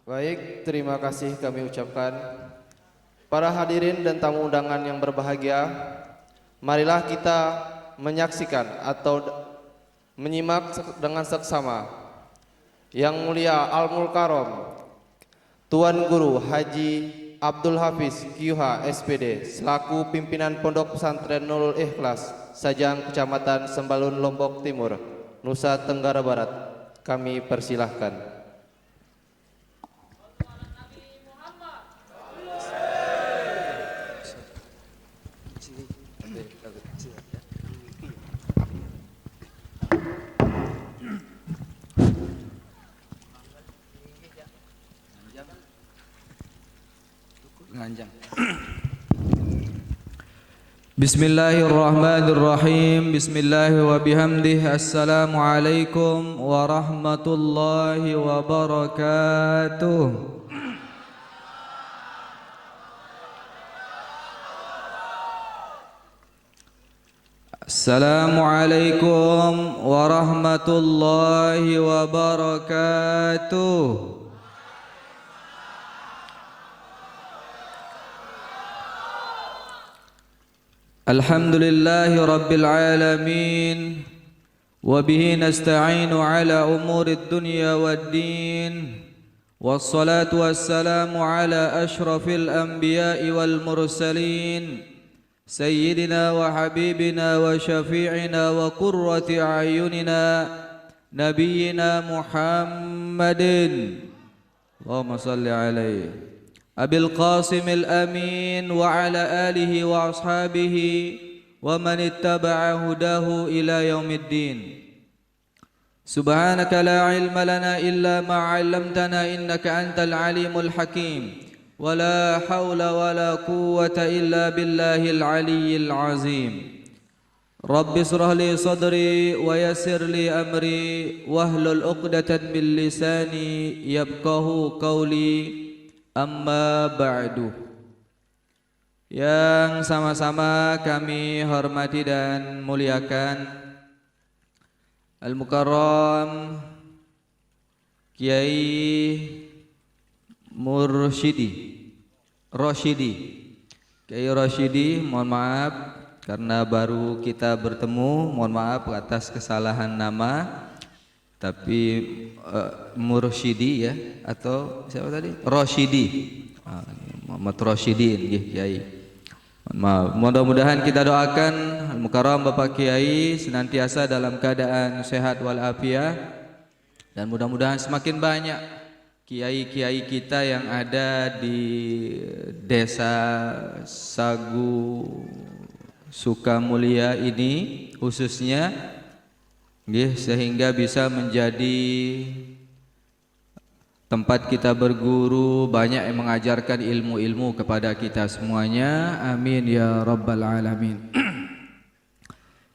Baik, terima kasih kami ucapkan. Para hadirin dan tamu undangan yang berbahagia, marilah kita menyaksikan atau menyimak dengan seksama Yang Mulia Al-Mukarram Tuan Guru Haji Abdul Hafiz QH SPD selaku pimpinan Pondok Pesantren Nurul Ikhlas, Sajang, Kecamatan Sembalun, Lombok Timur, Nusa Tenggara Barat. Kami persilahkan. Bismillahirrahmanirrahim. Bismillahi wa bihamdih. Assalamualaikum warahmatullahi wabarakatuh. Assalamualaikum warahmatullahi wabarakatuh. Alhamdulillahi rabbil alamin, wa bihi nasta'inu ala umurid dunya waddin, wassalatu wassalamu ala ashrafil anbiya'i wal mursalin, sayyidina wa habibina wa syafi'ina wa qurrati a'yunina nabiyyina Muhammadin, Allahumma salli alaihi Abil Qasimil Amin wa ala alihi wa ashabihi wa man ittaba'a hudahu ila yaumiddin. Subhanaka la ilma lana illa ma 'allamtana innaka antal alimul hakim. Wa la hawla wa la quwwata illa billahil aliyyil azim. Rabbi israh li sadri wa yassir li amri wahlul 'uqdatan min lisani yafqahu qawli. Amma ba'du. Yang sama-sama kami hormati dan muliakan Al-Mukarram Kiai Kiai Roshidi, mohon maaf karena baru kita bertemu, mohon maaf atas kesalahan nama. Tapi Mursyidi ya, atau siapa tadi? Roshidi, Muhammad Roshidi nggih Kiai. Maaf. Mudah-mudahan kita doakan Al-Mukarram Bapak Kiai senantiasa dalam keadaan sehat walafiat, dan mudah-mudahan semakin banyak kiai-kiai kita yang ada di Desa Sagu Sukamulia ini khususnya, sehingga bisa menjadi tempat kita berguru, banyak yang mengajarkan ilmu-ilmu kepada kita semuanya. Amin ya rabbal alamin.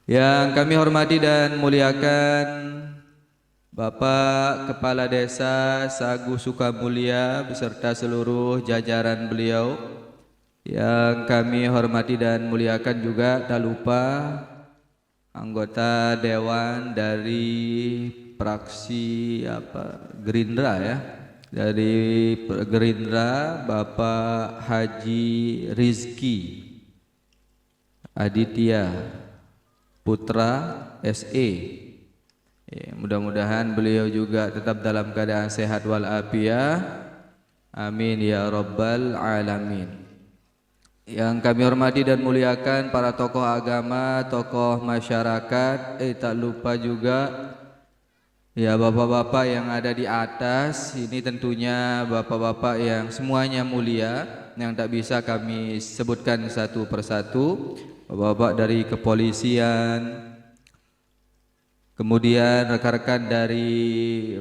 Yang kami hormati dan muliakan Bapak Kepala Desa Sagu Sukamulia beserta seluruh jajaran beliau. Yang kami hormati dan muliakan juga tak lupa anggota dewan dari fraksi Gerindra ya, dari Gerindra Bapak Haji Rizki Aditya Putra SE. Mudah-mudahan beliau juga tetap dalam keadaan sehat walafiat. Amin ya rabbal alamin. Yang kami hormati dan muliakan para tokoh agama, tokoh masyarakat, tak lupa juga ya bapak-bapak yang ada di atas. Ini tentunya bapak-bapak yang semuanya mulia, yang tak bisa kami sebutkan satu persatu. Bapak-bapak dari kepolisian, kemudian rekan-rekan dari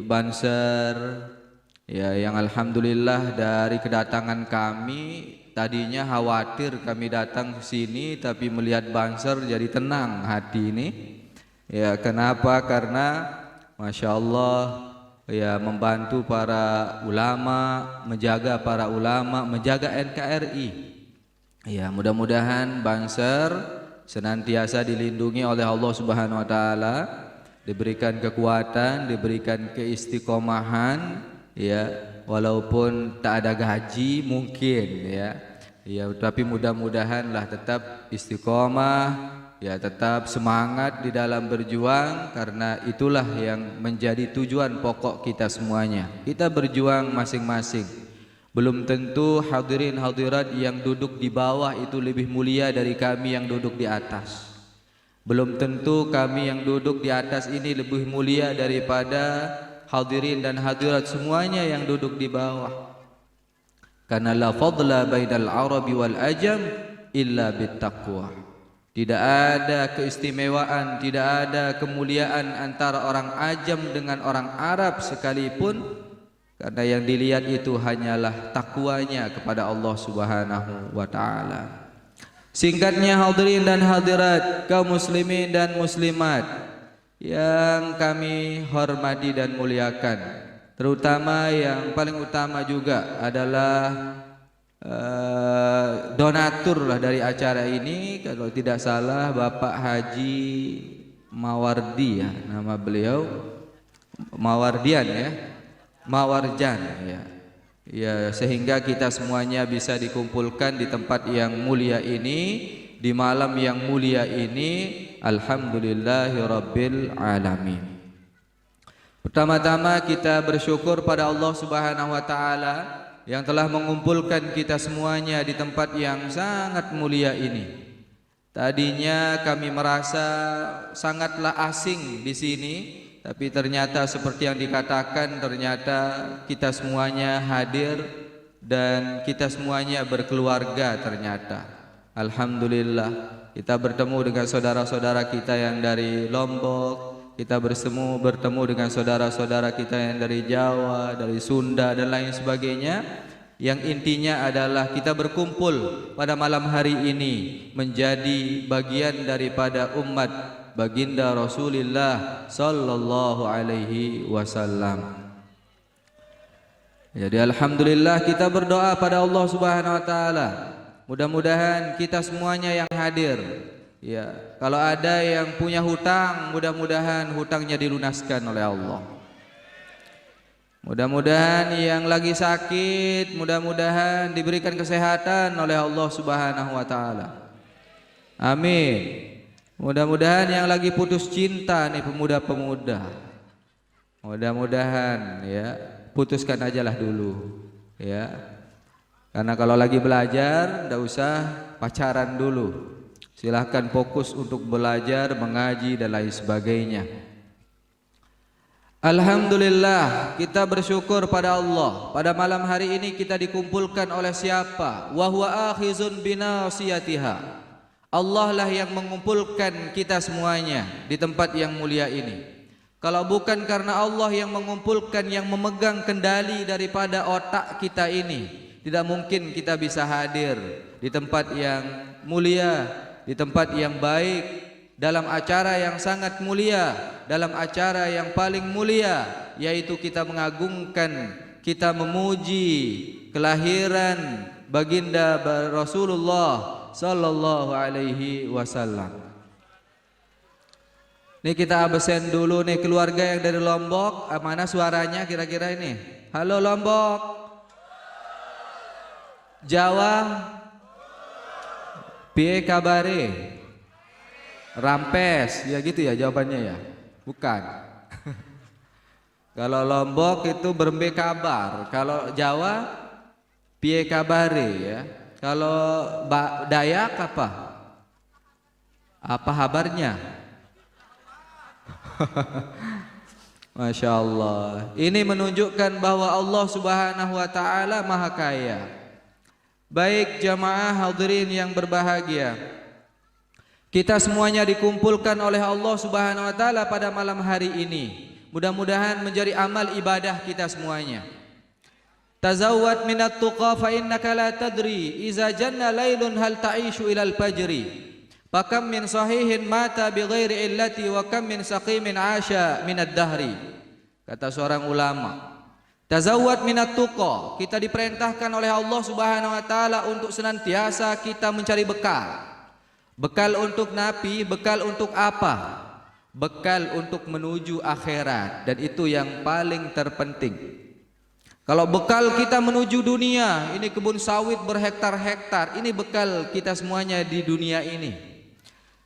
Banser, ya yang alhamdulillah dari kedatangan kami, tadinya khawatir kami datang ke sini tapi melihat Banser jadi tenang hati ini. Ya kenapa? Karena Masya Allah ya membantu para ulama, menjaga para ulama, menjaga NKRI. Ya mudah-mudahan Banser senantiasa dilindungi oleh Allah Subhanahu wa taala, diberikan kekuatan, diberikan keistiqomahan ya, walaupun tak ada gaji mungkin ya. Ya, tapi mudah-mudahanlah tetap istiqomah, ya tetap semangat di dalam berjuang, karena itulah yang menjadi tujuan pokok kita semuanya. Kita berjuang masing-masing. Belum tentu hadirin hadirat yang duduk di bawah itu lebih mulia dari kami yang duduk di atas. Belum tentu kami yang duduk di atas ini lebih mulia daripada hadirin dan hadirat semuanya yang duduk di bawah. Karena la fadla bainal arabi wal ajam illa bittaqwa. Tidak ada keistimewaan, tidak ada kemuliaan antara orang ajam dengan orang Arab sekalipun, karena yang dilihat itu hanyalah takwanya kepada Allah Subhanahu wa taala. Singkatnya hadirin dan hadirat, kaum muslimin dan muslimat yang kami hormati dan muliakan, terutama yang paling utama juga adalah donatur lah dari acara ini, kalau tidak salah Bapak Haji Mawardi ya, nama beliau Mawardian ya, Mawarjan ya. Ya, sehingga kita semuanya bisa dikumpulkan di tempat yang mulia ini, di malam yang mulia ini. Alhamdulillahirabbil alamin. Pertama-tama kita bersyukur pada Allah Subhanahu wa taala yang telah mengumpulkan kita semuanya di tempat yang sangat mulia ini. Tadinya kami merasa sangatlah asing di sini, tapi ternyata seperti yang dikatakan, ternyata kita semuanya hadir dan kita semuanya berkeluarga ternyata. Alhamdulillah, kita bertemu dengan saudara-saudara kita yang dari Lombok, kita bertemu dengan saudara-saudara kita yang dari Jawa, dari Sunda dan lain sebagainya. Yang intinya adalah kita berkumpul pada malam hari ini menjadi bagian daripada umat baginda Rasulullah sallallahu alaihi wasallam. Jadi alhamdulillah kita berdoa pada Allah Subhanahu wa taala, mudah-mudahan kita semuanya yang hadir, ya, kalau ada yang punya hutang, mudah-mudahan hutangnya dilunaskan oleh Allah. Mudah-mudahan yang lagi sakit, mudah-mudahan diberikan kesehatan oleh Allah Subhanahu wa taala. Amin. Mudah-mudahan yang lagi putus cinta nih pemuda-pemuda, mudah-mudahan ya putuskan ajalah dulu ya. Karena kalau lagi belajar tidak usah pacaran dulu. Silahkan fokus untuk belajar, mengaji dan lain sebagainya. Alhamdulillah, kita bersyukur pada Allah. Pada malam hari ini kita dikumpulkan oleh siapa? Wa huwa akhizun binasiyatiha. Allah lah yang mengumpulkan kita semuanya di tempat yang mulia ini. Kalau bukan karena Allah yang mengumpulkan, yang memegang kendali daripada otak kita ini, tidak mungkin kita bisa hadir di tempat yang mulia, di tempat yang baik, dalam acara yang sangat mulia, dalam acara yang paling mulia, yaitu kita mengagungkan, kita memuji kelahiran baginda Rasulullah sallallahu alaihi wasallam. Nih kita absen dulu nih keluarga yang dari Lombok, mana suaranya kira-kira ini? Halo Lombok. Jawa. Piye kabare? Rampes, ya gitu ya jawabannya ya? Bukan. Kalau Lombok itu berembe kabar, kalau Jawa piye kabare ya. Kalau Dayak apa? Apa kabarnya? Masya Allah. Ini menunjukkan bahwa Allah Subhanahu wa taala Maha Kaya. Baik jamaah hadirin yang berbahagia, kita semuanya dikumpulkan oleh Allah Subhanahu wa taala pada malam hari ini. Mudah-mudahan menjadi amal ibadah kita semuanya. Tazawwad minat tuqa fa innaka la tadri iza janna lailun hal ta'ishu ilal fajri. Fakam min sahihin mata bighairi illati wa kam min saqimin asha minad dahri. Kata seorang ulama, tazawwad minat tuqa, kita diperintahkan oleh Allah Subhanahu wa taala untuk senantiasa kita mencari bekal. Bekal untuk nabi, bekal untuk apa? Bekal untuk menuju akhirat, dan itu yang paling terpenting. Kalau bekal kita menuju dunia, ini kebun sawit berhektar-hektar, ini bekal kita semuanya di dunia ini.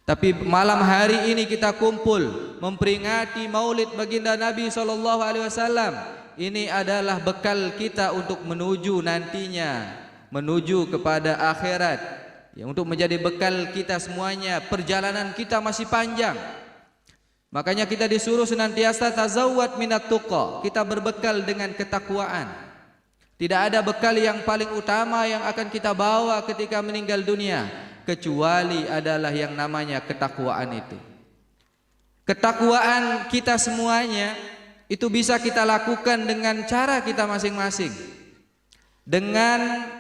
Tapi malam hari ini kita kumpul memperingati Maulid baginda Nabi SAW. Ini adalah bekal kita untuk menuju nantinya, menuju kepada akhirat. Ya, untuk menjadi bekal kita semuanya. Perjalanan kita masih panjang. Makanya kita disuruh senantiasa tazawwad minat tuqa. Kita berbekal dengan ketakwaan. Tidak ada bekal yang paling utama yang akan kita bawa ketika meninggal dunia, kecuali adalah yang namanya ketakwaan itu. Ketakwaan kita semuanya itu bisa kita lakukan dengan cara kita masing-masing, dengan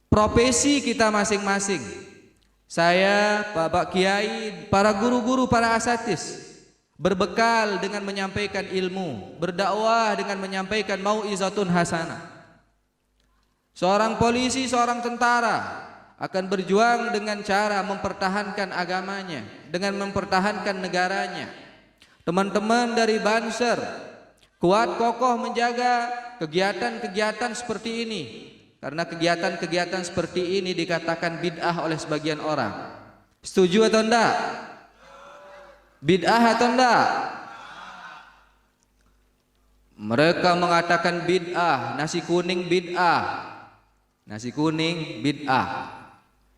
profesi kita masing-masing. Saya, Bapak Kiai, para guru-guru, para asatis berbekal dengan menyampaikan ilmu, berdakwah dengan menyampaikan mau'izatun hasanah. Seorang polisi, seorang tentara akan berjuang dengan cara mempertahankan agamanya, dengan mempertahankan negaranya. Teman-teman dari Banser kuat kokoh menjaga kegiatan-kegiatan seperti ini, karena kegiatan-kegiatan seperti ini dikatakan bid'ah oleh sebagian orang. Setuju atau enggak? Bid'ah atau enggak? Mereka mengatakan bid'ah, nasi kuning bid'ah. Nasi kuning bid'ah.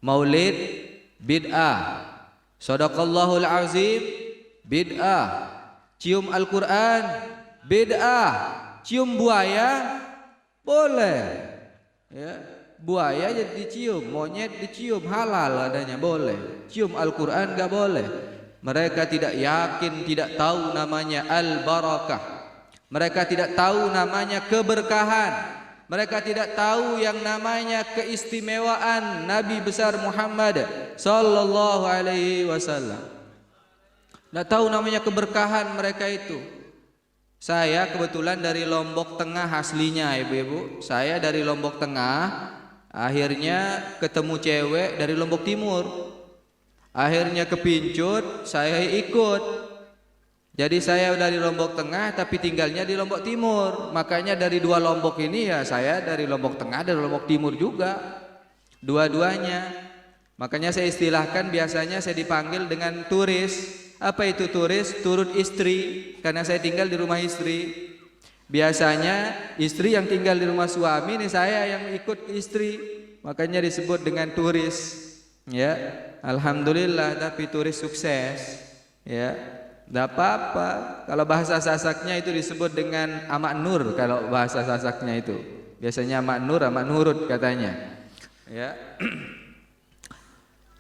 Maulid bid'ah. Shadaqallahul azim bid'ah. Cium Al-Quran bid'ah. Cium buaya boleh. Ya, buaya jadi dicium, monyet dicium, halal adanya, boleh. Cium Al-Quran gak boleh. Mereka tidak yakin, tidak tahu namanya al-barakah. Mereka tidak tahu namanya keberkahan. Mereka tidak tahu yang namanya keistimewaan Nabi besar Muhammad sallallahu alaihi wasallam. Tidak tahu namanya keberkahan mereka itu. Saya kebetulan dari Lombok Tengah aslinya, ibu-ibu. Saya dari Lombok Tengah, akhirnya ketemu cewek dari Lombok Timur. Akhirnya kepincut, saya ikut. Jadi saya dari Lombok Tengah tapi tinggalnya di Lombok Timur. Makanya dari dua Lombok ini ya saya dari Lombok Tengah dan Lombok Timur juga. Dua-duanya. Makanya saya istilahkan biasanya saya dipanggil dengan turis. Apa itu turis? Turut istri, karena saya tinggal di rumah istri. Biasanya istri yang tinggal di rumah suami, ini saya yang ikut istri, makanya disebut dengan turis. Ya, alhamdulillah, tapi turis sukses. Ya, tidak apa-apa. Kalau bahasa Sasaknya itu disebut dengan amak nur. Kalau bahasa Sasaknya itu biasanya amak nur, amak nurut katanya. Ya.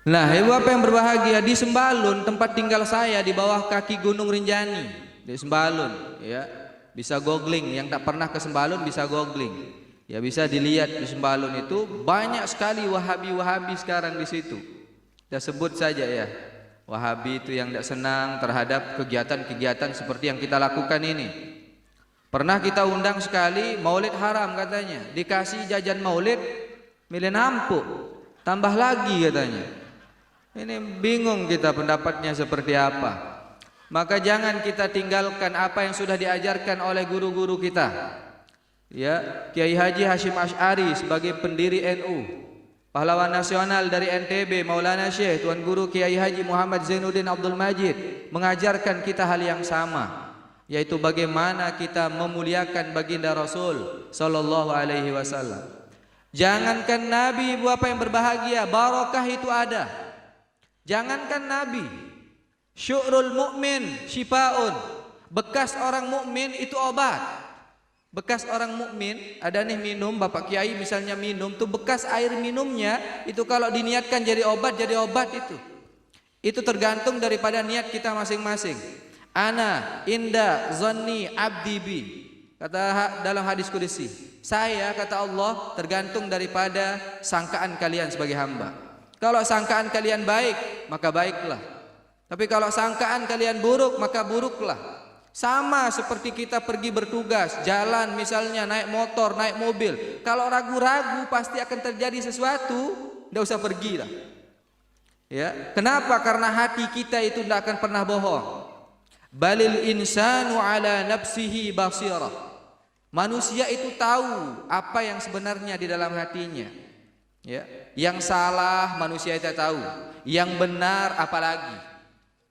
Nah, ibu apa yang berbahagia di Sembalun, tempat tinggal saya di bawah kaki Gunung Rinjani di Sembalun. Ya, bisa googling. Yang tak pernah ke Sembalun bisa googling. Ya, bisa dilihat di Sembalun itu banyak sekali Wahabi-Wahabi sekarang di situ. Kita sebut saja ya, Wahabi itu yang tidak senang terhadap kegiatan-kegiatan seperti yang kita lakukan ini. Pernah kita undang sekali Maulid haram katanya, dikasih jajan Maulid milih nampuk, tambah lagi katanya. Ini bingung kita pendapatnya seperti apa. Maka jangan kita tinggalkan apa yang sudah diajarkan oleh guru-guru kita. Ya, Kiai Haji Hashim Asy'ari sebagai pendiri NU, pahlawan nasional dari NTB Maulana Syekh Tuan Guru Kiai Haji Muhammad Zainuddin Abdul Majid mengajarkan kita hal yang sama, yaitu bagaimana kita memuliakan baginda Rasul sallallahu alaihi wasallam. Jangankan Nabi, ibu apa yang berbahagia, barokah itu ada. Jangankan Nabi, syu'rul mu'min syifaun, bekas orang mukmin itu obat. Bekas orang mukmin ada nih minum, Bapak Kiai misalnya minum tuh bekas air minumnya itu kalau diniatkan jadi obat itu. Itu tergantung daripada niat kita masing-masing. Ana inda zanni abdi bi, kata dalam hadis qudsi. Saya, kata Allah, tergantung daripada sangkaan kalian sebagai hamba. Kalau sangkaan kalian baik, maka baiklah. Tapi kalau sangkaan kalian buruk, maka buruklah. Sama seperti kita pergi bertugas, jalan misalnya naik motor, naik mobil. Kalau ragu-ragu pasti akan terjadi sesuatu, tidak usah pergi lah. Ya, kenapa? Karena hati kita itu tidak akan pernah bohong. Balil insanu ala nafsihi basirah. Manusia itu tahu apa yang sebenarnya di dalam hatinya. Ya, yang salah manusia itu tahu, yang benar apalagi.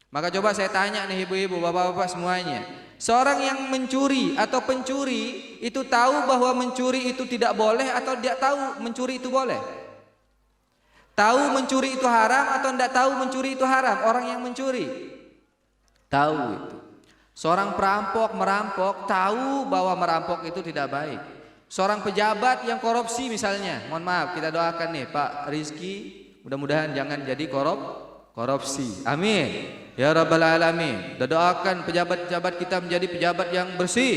Maka coba saya tanya nih ibu-ibu, bapak-bapak semuanya. Seorang yang mencuri atau pencuri itu tahu bahwa mencuri itu tidak boleh atau tidak tahu mencuri itu boleh? Tahu mencuri itu haram atau tidak tahu mencuri itu haram? Orang yang mencuri tahu itu. Seorang perampok merampok tahu bahwa merampok itu tidak baik. Seorang pejabat yang korupsi misalnya, mohon maaf kita doakan nih Pak Rizky, mudah-mudahan jangan jadi korupsi. Amin. Ya Rabbal Alamin. Doakan pejabat-pejabat kita menjadi pejabat yang bersih,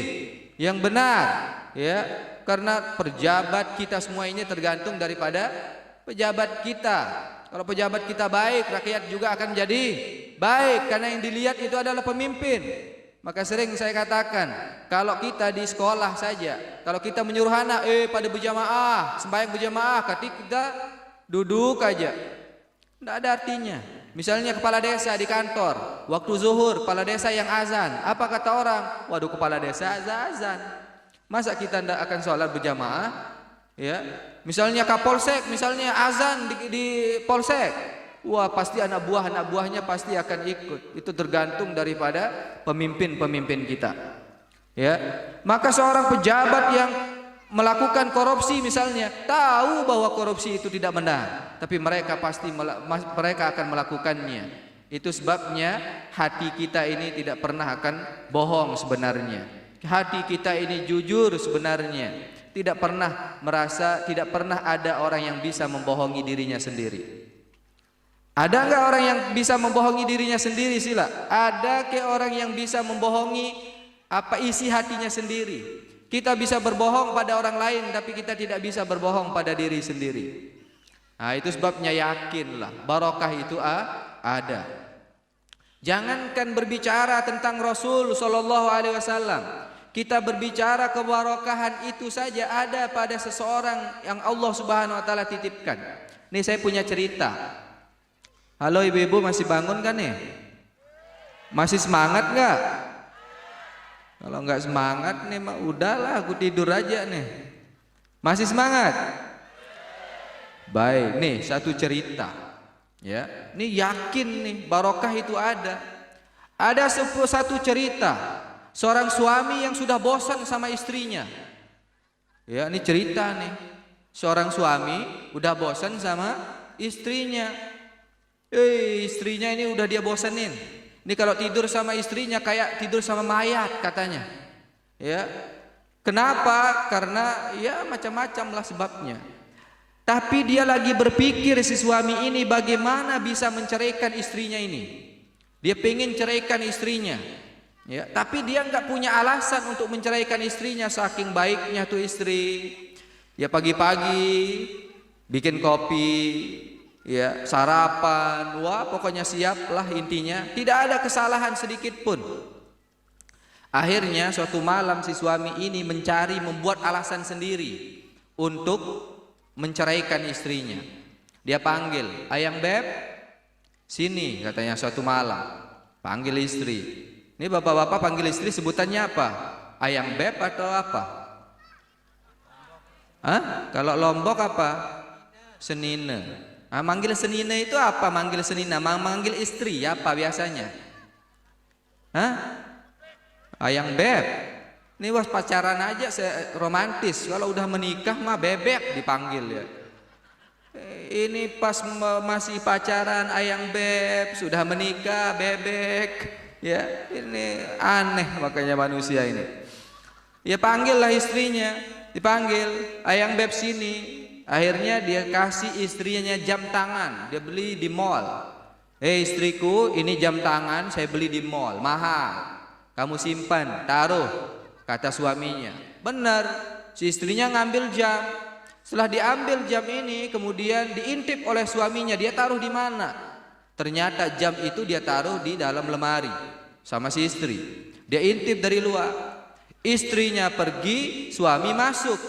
yang benar. Ya, karena pejabat kita semua ini tergantung daripada pejabat kita. Kalau pejabat kita baik, rakyat juga akan menjadi baik. Karena yang dilihat itu adalah pemimpin. Maka sering saya katakan, kalau kita di sekolah saja, kalau kita menyuruh anak, pada berjamaah, sembahyang berjamaah, ketika kita duduk aja, tidak ada artinya. Misalnya kepala desa di kantor, waktu zuhur, kepala desa yang azan, apa kata orang? Waduh, kepala desa azan. Masa kita tidak akan sholat berjamaah? Ya, misalnya Kapolsek, misalnya azan di Polsek. Wah, pasti anak buahnya pasti akan ikut. Itu tergantung daripada pemimpin-pemimpin kita. Ya, maka seorang pejabat yang melakukan korupsi misalnya tahu bahwa korupsi itu tidak benar, tapi mereka akan melakukannya. Itu sebabnya hati kita ini tidak pernah akan bohong sebenarnya. Hati kita ini jujur sebenarnya. Tidak pernah ada orang yang bisa membohongi dirinya sendiri. Ada enggak orang yang bisa membohongi dirinya sendiri sila? Ada ke orang yang bisa membohongi apa isi hatinya sendiri? Kita bisa berbohong pada orang lain, tapi kita tidak bisa berbohong pada diri sendiri. Nah, itu sebabnya yakinlah barokah itu ada. Jangankan berbicara tentang Rasul Shallallahu Alaihi Wasallam, kita berbicara kebarokahan itu saja ada pada seseorang yang Allah Subhanahu Wa Taala titipkan. Nih saya punya cerita. Halo ibu-ibu, masih bangun kan nih? Masih semangat nggak? Kalau nggak semangat nih mah udahlah aku tidur aja nih. Masih semangat? Baik, nih satu cerita. Ya, nih yakin nih barokah itu ada. Ada satu cerita seorang suami yang sudah bosan sama istrinya. Ya, ini cerita nih. Seorang suami udah bosan sama istrinya. Istrinya ini udah dia bosanin. Ini kalau tidur sama istrinya kayak tidur sama mayat katanya. Ya. Kenapa? Karena ya macam-macam lah sebabnya. Tapi dia lagi berpikir si suami ini bagaimana bisa menceraikan istrinya ini. Dia pengen ceraikan istrinya. Ya, tapi dia nggak punya alasan untuk menceraikan istrinya saking baiknya tuh istri. Ya pagi-pagi bikin kopi, ya sarapan, wah pokoknya siaplah intinya, tidak ada kesalahan sedikit pun. Akhirnya suatu malam si suami ini membuat alasan sendiri untuk menceraikan istrinya. Dia panggil, "Ayang beb, sini," katanya suatu malam. Panggil istri. Ini bapak-bapak panggil istri sebutannya apa? Ayang beb atau apa? Hah? Kalau Lombok apa? Senine. Nah, manggil senine itu apa? Manggil senina, manggil istri apa biasanya? Hah? Ayang beb. Ini was pacaran aja romantis. Kalau udah menikah mah bebek dipanggil ya. Ini pas masih pacaran ayang beb, sudah menikah bebek. Ya, ini aneh makanya manusia ini. Ya panggillah istrinya, dipanggil, "Ayang beb sini." Akhirnya dia kasih istrinya jam tangan, dia beli di mall. Istriku, ini jam tangan saya beli di mall, mahal. Kamu simpan, taruh, kata suaminya. Benar, si istrinya ngambil jam. Setelah diambil jam ini, kemudian diintip oleh suaminya, dia taruh di mana? Ternyata jam itu dia taruh di dalam lemari sama si istri. Dia intip dari luar. Istrinya pergi, suami masuk.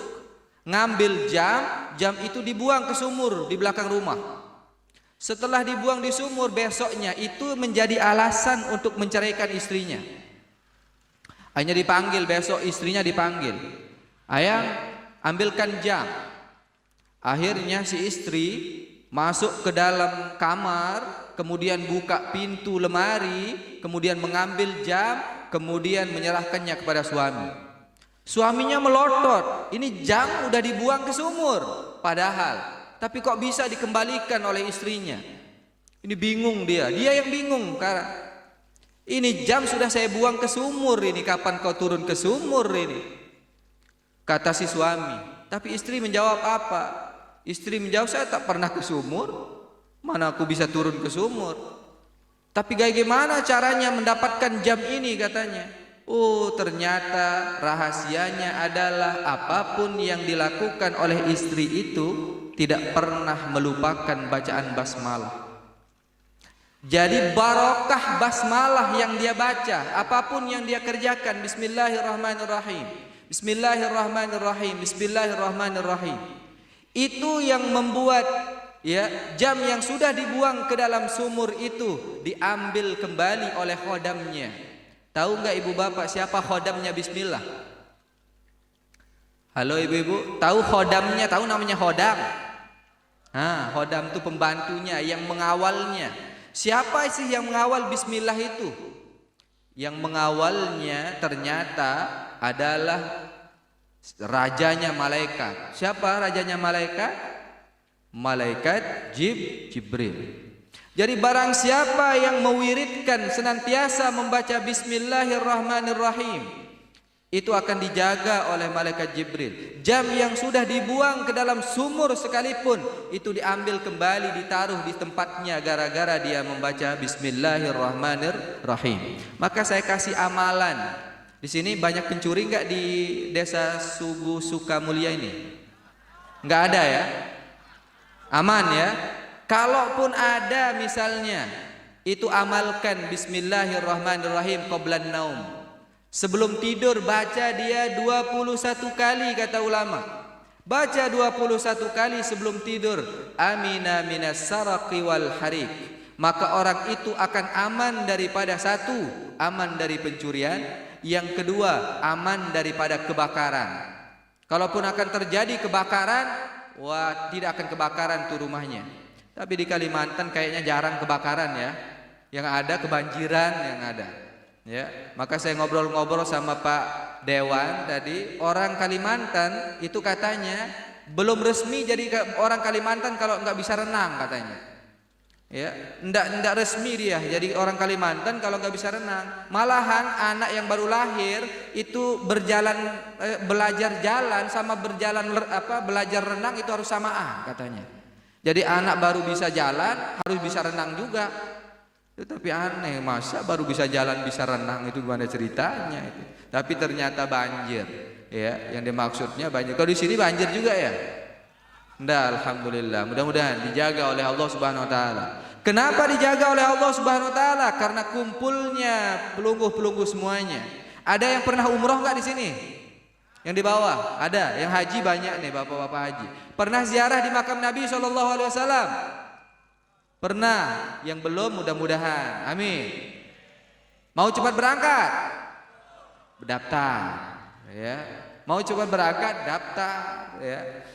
Ngambil jam itu dibuang ke sumur di belakang rumah. Setelah dibuang di sumur, besoknya itu menjadi alasan untuk menceraikan istrinya. Hanya dipanggil besok, istrinya dipanggil. Ayang, ambilkan jam. Akhirnya si istri masuk ke dalam kamar, kemudian buka pintu lemari, kemudian mengambil jam, kemudian menyerahkannya kepada suami. Suaminya melotot, ini jam udah dibuang ke sumur, padahal. Tapi kok bisa dikembalikan oleh istrinya? Ini bingung dia yang bingung karena ini jam sudah saya buang ke sumur, ini kapan kau turun ke sumur ini? Kata si suami. Tapi istri menjawab apa? Istri menjawab, saya tak pernah ke sumur, mana aku bisa turun ke sumur. Tapi bagaimana caranya mendapatkan jam ini katanya? Oh, ternyata rahasianya adalah apapun yang dilakukan oleh istri itu tidak pernah melupakan bacaan basmalah. Jadi barokah basmalah yang dia baca, apapun yang dia kerjakan, bismillahirrahmanirrahim, bismillahirrahmanirrahim, bismillahirrahmanirrahim. Itu yang membuat jam yang sudah dibuang ke dalam sumur itu diambil kembali oleh khodamnya. Tahu enggak ibu bapak siapa khodamnya bismillah? Halo ibu-ibu, tahu khodamnya? Tahu namanya khodam? Khodam itu pembantunya yang mengawalnya. Siapa sih yang mengawal bismillah itu? Yang mengawalnya ternyata adalah rajanya malaikat. Siapa rajanya malaikat? Malaikat Jibril. Jadi barang siapa yang mewiridkan senantiasa membaca bismillahirrahmanirrahim, itu akan dijaga oleh malaikat Jibril. Jam yang sudah dibuang ke dalam sumur sekalipun itu diambil kembali, ditaruh di tempatnya gara-gara dia membaca bismillahirrahmanirrahim. Maka saya kasih amalan. Di sini banyak pencuri enggak di desa Sugu Sukamulia ini? Enggak ada ya? Aman ya? Kalaupun ada misalnya, itu amalkan bismillahirrahmanirrahim qablan naum. Sebelum tidur baca dia 21 kali kata ulama. Baca 21 kali sebelum tidur. Amina minas saraqi wal harik. Maka orang itu akan aman daripada satu, aman dari pencurian. Yang kedua, aman daripada kebakaran. Kalaupun akan terjadi kebakaran, tidak akan kebakaran tuh rumahnya. Tapi di Kalimantan kayaknya jarang kebakaran ya. Yang ada kebanjiran yang ada. Ya, maka saya ngobrol-ngobrol sama Pak Dewan tadi, orang Kalimantan itu katanya belum resmi jadi orang Kalimantan kalau nggak bisa renang katanya. Ya, ndak resmi dia jadi orang Kalimantan kalau nggak bisa renang. Malahan anak yang baru lahir itu belajar jalan sama belajar renang itu harus samaan katanya. Jadi anak baru bisa jalan harus bisa renang juga. Tapi aneh, masa baru bisa jalan bisa renang, itu gimana ceritanya itu? Tapi ternyata banjir, ya, yang dimaksudnya banjir. Kalau di sini banjir juga ya? Nggak, alhamdulillah. Mudah-mudahan dijaga oleh Allah Subhanahu Wa Taala. Kenapa dijaga oleh Allah Subhanahu Wa Taala? Karena kumpulnya pelunggu-pelunggu semuanya. Ada yang pernah umroh nggak di sini? Yang di bawah ada, yang haji banyak nih bapak-bapak haji. Pernah ziarah di makam Nabi SAW? Pernah, yang belum mudah-mudahan. Amin. Mau cepat berangkat? Daftar, ya. Mau cepat berangkat? Daftar, ya.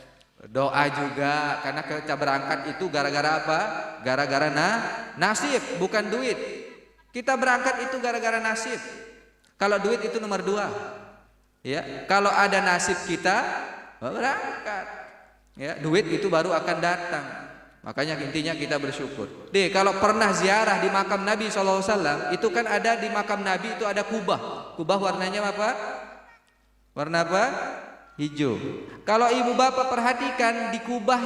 Doa juga karena kita berangkat itu gara-gara apa? Gara-gara nasib, bukan duit. Kita berangkat itu gara-gara nasib. Kalau duit itu nomor 2. Ya, kalau ada nasib kita berangkat. Ya, duit itu baru akan datang. Makanya intinya kita bersyukur. Kalau pernah ziarah di makam Nabi SAW, itu kan ada di makam Nabi itu ada kubah. Kubah warnanya apa? Warna apa? Hijau. Kalau ibu bapak perhatikan di kubah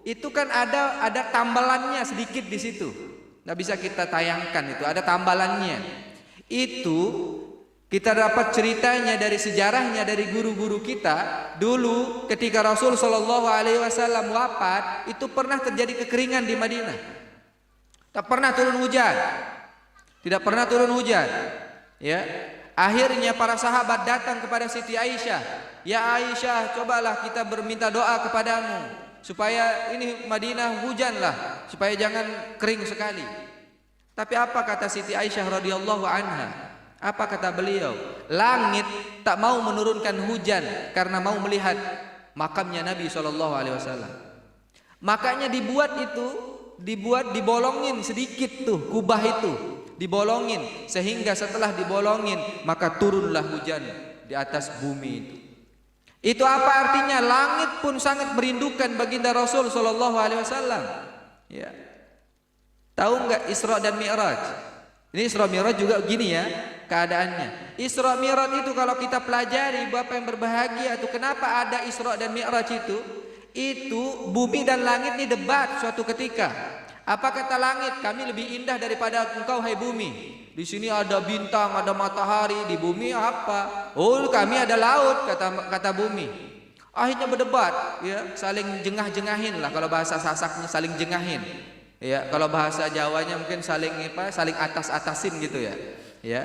itu kan ada tambalannya sedikit di situ. Nggak bisa kita tayangkan itu, ada tambalannya. Itu kita dapat ceritanya dari sejarahnya dari guru-guru kita. Dulu ketika Rasul Shallallahu Alaihi Wasallam wafat, itu pernah terjadi kekeringan di Madinah. Tak pernah turun hujan, tidak pernah turun hujan. Ya, akhirnya para sahabat datang kepada Siti Aisyah. Ya Aisyah, cobalah kita berminta doa kepadamu supaya ini Madinah hujanlah, supaya jangan kering sekali. Tapi apa kata Siti Aisyah radhiyallahu anha? Apa kata beliau? Langit tak mau menurunkan hujan karena mau melihat makamnya Nabi SAW. Makanya dibolongin sedikit tuh kubah itu, dibolongin sehingga setelah dibolongin maka turunlah hujan di atas bumi itu. Itu apa artinya? Langit pun sangat merindukan baginda Rasul SAW. Ya. Tahu nggak Isra dan Mi'raj? Ini Isra Mi'raj juga gini ya keadaannya. Isra Mi'raj itu kalau kita pelajari, Bapak yang berbahagia, itu kenapa ada Isra dan Mi'raj itu bumi dan langit ini debat suatu ketika. Apa kata langit? Kami lebih indah daripada engkau hai bumi. Di sini ada bintang, ada matahari. Di bumi apa? Oh, kami ada laut, kata bumi. Akhirnya berdebat, ya, saling jengah-jengahin lah, kalau bahasa Sasaknya saling jengahin. Ya, kalau bahasa Jawanya mungkin saling atas-atasin gitu ya. Ya.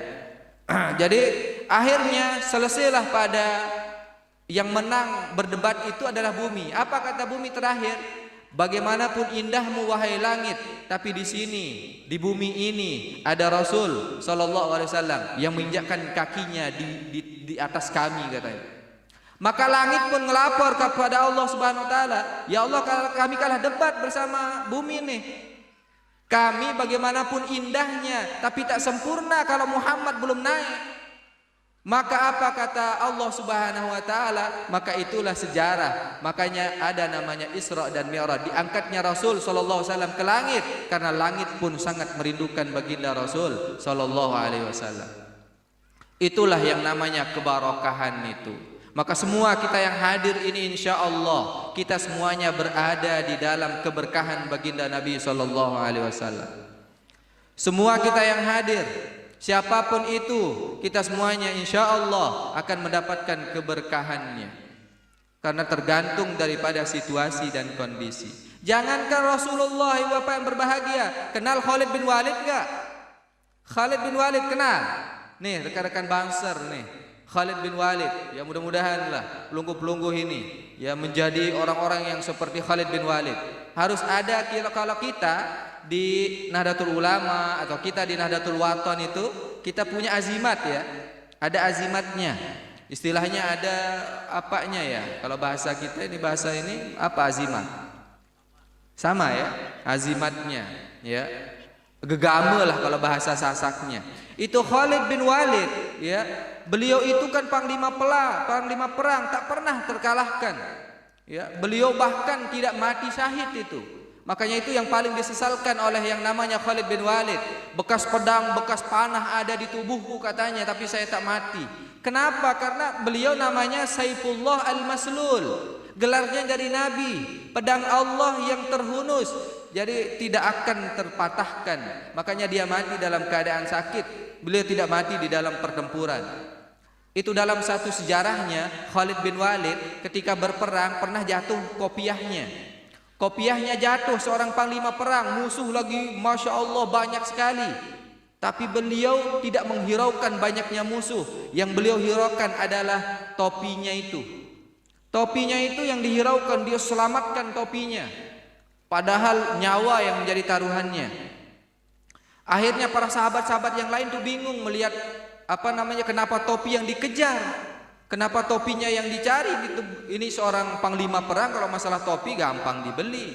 Jadi akhirnya selesailah pada yang menang berdebat itu adalah bumi. Apa kata bumi terakhir? Bagaimanapun indahmu wahai langit, tapi di sini, di bumi ini ada Rasul sallallahu alaihi wasallam yang menginjakkan kakinya di atas kami, katanya. Maka langit pun ngelapor kepada Allah Subhanahu wa taala, ya Allah, kami kalah debat bersama bumi nih. Kami bagaimanapun indahnya tapi tak sempurna kalau Muhammad belum naik. Maka apa kata Allah Subhanahu wa taala? Maka itulah sejarah. Makanya ada namanya Isra dan Mi'raj. Diangkatnya Rasul sallallahu alaihi wasallam ke langit karena langit pun sangat merindukan baginda Rasul sallallahu alaihi wasallam. Itulah yang namanya kebarokahan itu. Maka semua kita yang hadir ini insya Allah kita semuanya berada di dalam keberkahan baginda Nabi sallallahu alaihi wasallam. Semua kita yang hadir, siapapun itu, kita semuanya insya Allah akan mendapatkan keberkahannya. Karena tergantung daripada situasi dan kondisi. Jangankan Rasulullah, Bapak yang berbahagia, kenal Khalid bin Walid enggak? Khalid bin Walid kenal? Nih rekan-rekan Banser nih, Khalid bin Walid, ya mudah-mudahan lah pelunggu-pelunggu ini ya menjadi orang-orang yang seperti Khalid bin Walid. Harus ada, kalau kita di Nahdlatul Ulama atau kita di Nahdlatul Wathon itu kita punya azimat ya, ada azimatnya. Istilahnya ada apanya ya? Kalau bahasa kita ini, bahasa ini apa azimat? Sama ya, azimatnya ya. Gegame lah kalau bahasa Sasaknya. Itu Khalid bin Walid ya. Beliau itu kan panglima perang tak pernah terkalahkan. Ya, beliau bahkan tidak mati syahid itu. Makanya itu yang paling disesalkan oleh yang namanya Khalid bin Walid. Bekas pedang, bekas panah ada di tubuhku katanya, tapi saya tak mati. Kenapa? Karena beliau namanya Saifullah al-Maslul. Gelarnya dari Nabi, pedang Allah yang terhunus, jadi tidak akan terpatahkan. Makanya dia mati dalam keadaan sakit. Beliau tidak mati di dalam pertempuran. Itu dalam satu sejarahnya, Khalid bin Walid ketika berperang pernah jatuh kopiahnya. Kopiahnya jatuh, seorang panglima perang, musuh lagi Masya Allah banyak sekali. Tapi beliau tidak menghiraukan banyaknya musuh. Yang beliau hiraukan adalah topinya itu. Topinya itu yang dihiraukan, dia selamatkan topinya. Padahal nyawa yang menjadi taruhannya. Akhirnya para sahabat-sahabat yang lain tuh bingung melihat kenapa topi yang dikejar, kenapa topinya yang dicari. Ini seorang panglima perang, kalau masalah topi gampang dibeli,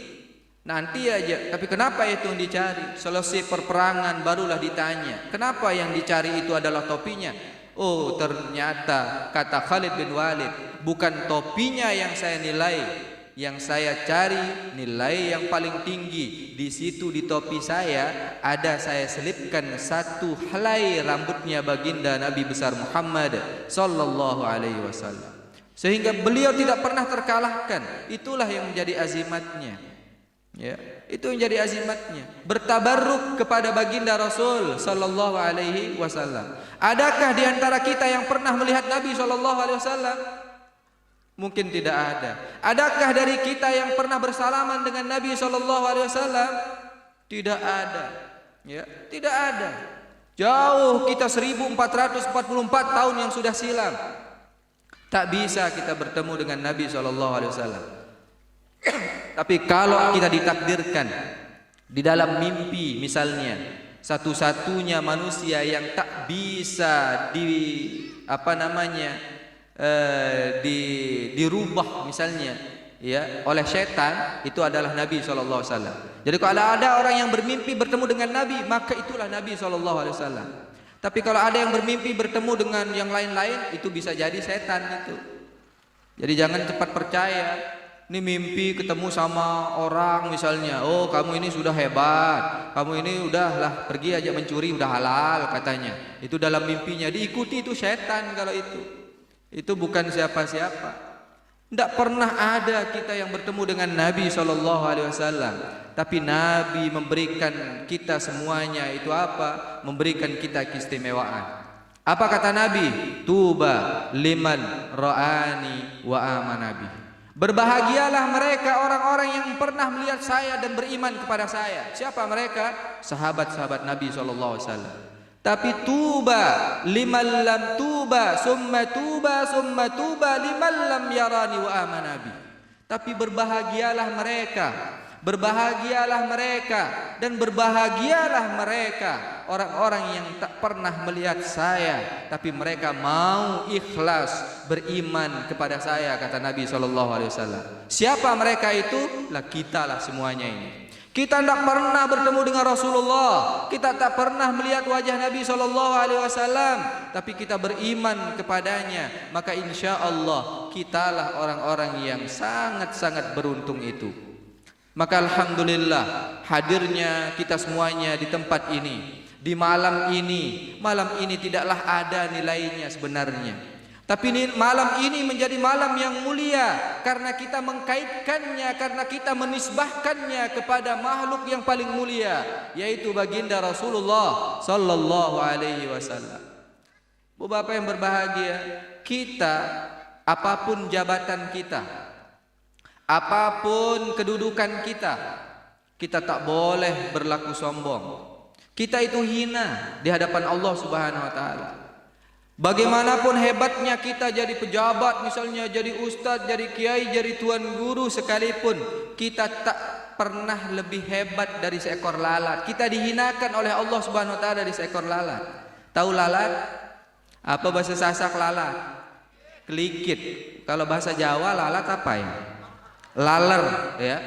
nanti aja. Tapi kenapa itu yang dicari? Selesai perperangan barulah ditanya, kenapa yang dicari itu adalah topinya? Oh, ternyata kata Khalid bin Walid, bukan topinya yang saya nilai, yang saya cari nilai yang paling tinggi. Di situ di topi saya ada, saya selipkan satu helai rambutnya baginda Nabi besar Muhammad sallallahu alaihi wasallam. Sehingga beliau tidak pernah terkalahkan. Itulah yang menjadi azimatnya. Ya, itu yang jadi azimatnya. Bertabarruk kepada baginda Rasul sallallahu alaihi wasallam. Adakah di antara kita yang pernah melihat Nabi sallallahu alaihi wasallam? Mungkin tidak ada. Adakah dari kita yang pernah bersalaman dengan Nabi sallallahu alaihi wasallam? Tidak ada. Ya, tidak ada. Jauh kita 1444 tahun yang sudah silam. Tak bisa kita bertemu dengan Nabi sallallahu alaihi wasallam. Tapi kalau kita ditakdirkan di dalam mimpi misalnya, satu-satunya manusia yang tak bisa dirubah misalnya ya oleh setan, itu adalah Nabi SAW. Jadi kalau ada orang yang bermimpi bertemu dengan Nabi, maka itulah Nabi SAW. Tapi kalau ada yang bermimpi bertemu dengan yang lain-lain, itu bisa jadi setan itu. Jadi jangan cepat percaya. Ini mimpi ketemu sama orang misalnya, oh kamu ini sudah hebat, kamu ini udahlah pergi aja mencuri udah halal katanya. Itu dalam mimpinya, diikuti, itu setan kalau itu. Itu bukan siapa-siapa. Tidak pernah ada kita yang bertemu dengan Nabi SAW. Tapi Nabi memberikan kita semuanya itu apa? Memberikan kita keistimewaan. Apa kata Nabi? Tuba liman ra'ani wa amanabi. Berbahagialah mereka orang-orang yang pernah melihat saya dan beriman kepada saya. Siapa mereka? Sahabat-sahabat Nabi SAW. Tapi tuba liman lam tuba summa tuba summa tuba liman lam yarani wa amanabi. Tapi berbahagialah mereka, berbahagialah mereka, dan berbahagialah mereka orang-orang yang tak pernah melihat saya tapi mereka mau ikhlas beriman kepada saya, kata Nabi SAW. Siapa mereka itu? Lah kita lah semuanya ini. Kita tidak pernah bertemu dengan Rasulullah, kita tak pernah melihat wajah Nabi SAW, tapi kita beriman kepadanya, maka insya Allah kitalah orang-orang yang sangat-sangat beruntung itu. Maka alhamdulillah hadirnya kita semuanya di tempat ini, di malam ini tidaklah ada nilainya sebenarnya. Tapi malam ini menjadi malam yang mulia karena kita mengkaitkannya, karena kita menisbahkannya kepada makhluk yang paling mulia, yaitu baginda Rasulullah sallallahu alaihi wasallam. Bapak yang berbahagia, kita apapun jabatan kita, apapun kedudukan kita, kita tak boleh berlaku sombong. Kita itu hina di hadapan Allah Subhanahu wa taala. Bagaimanapun hebatnya kita jadi pejabat misalnya, jadi ustadz, jadi kiai, jadi tuan guru sekalipun, kita tak pernah lebih hebat dari seekor lalat. Kita dihinakan oleh Allah Subhanahu wa taala dari seekor lalat. Tahu lalat? Apa bahasa Sasak lalat? Kelikit. Kalau bahasa Jawa lalat apa ya? Laler ya.